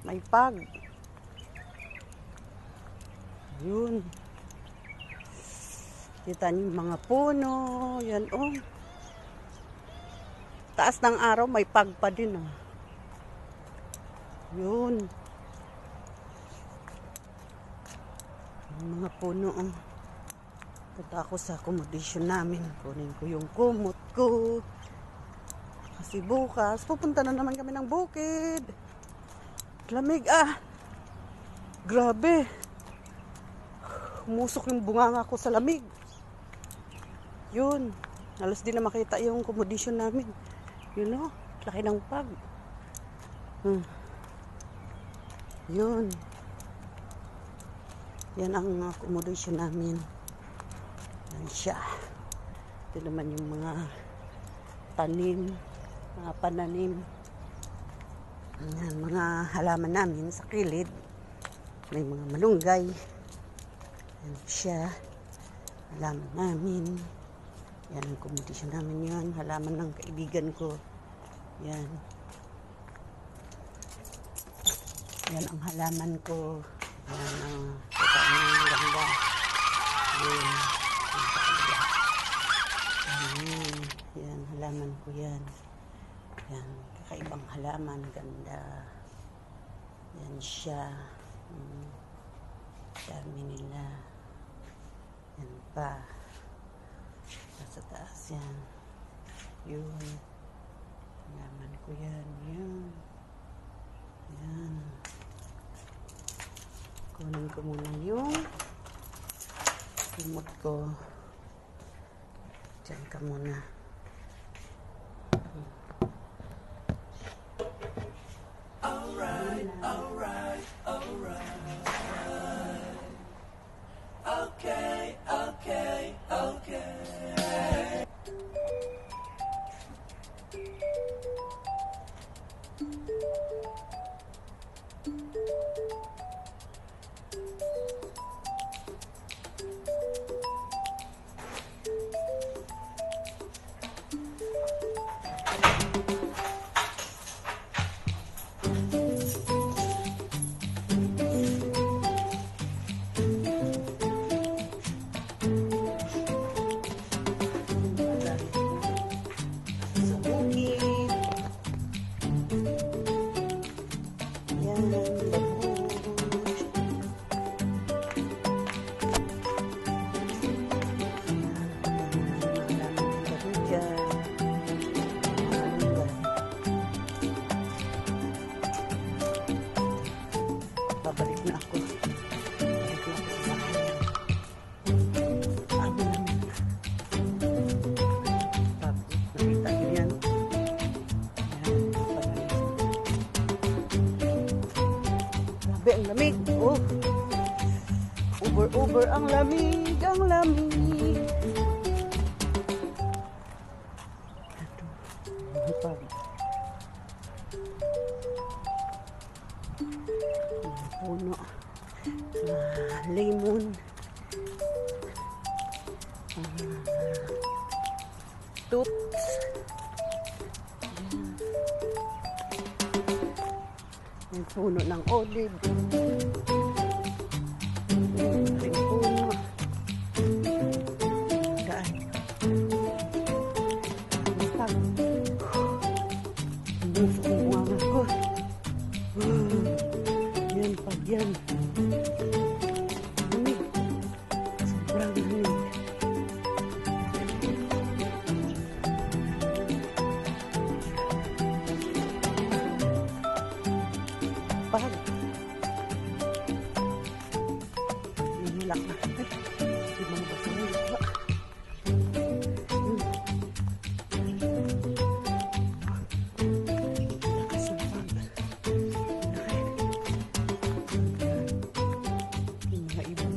May pag. Yun. Kita niyo yung mga puno. Yan, oh. Taas ng araw, may pag pa din, oh. Yun. Yung mga puno, oh. Punta ako sa accommodation namin. Kunin ko yung kumot ko. Kasi bukas, pupunta na naman kami ng bukid. Lamig, ah. Grabe. Umusok yung bunganga ko sa lamig. Yun. Halos di na makita yung accommodation namin. Yun, oh. Laki ng pag. Yun. Yan ang accommodation namin. Yan siya. Ito naman yung mga tanim, mga pananim. Yan, mga halaman namin sa kilid. May mga malunggay. Yan siya. Halaman namin. Yan ang accommodation namin yan. Halaman ng kaibigan ko. Yan. Yan ang halaman ko. Yan ang ganda. Yan. Yan, halaman ko yan. Yan, kakaibang halaman. Ganda. Yan siya. Dami nila. Yan pa. Nasa taas yan. Yun. Halaman ko yan. Yan. Yan. Kunin ko muna yung kumot ko. Diyan ka muna. Alright, alright, alright. Okay, okay, okay. Sa bukid. Yan, babush. Babalik na ako. Babalik na ako sa bahay. Ano naman. Nakita niyo yan. Yan. Grabe ang lamig. Oh. Uber ang lamig. Ang lamig. Ito. Ang pag. Puno. Lemon. Toots. May puno ng olive. May puno. Daan. May pag. Buso ang buwangan ko. Yan, pag yan. Lamig. Sobrang lamig. Pag. Nilak na. Di mga basa nilak ba? Lakas ng pag. Laki. Yung mga ibon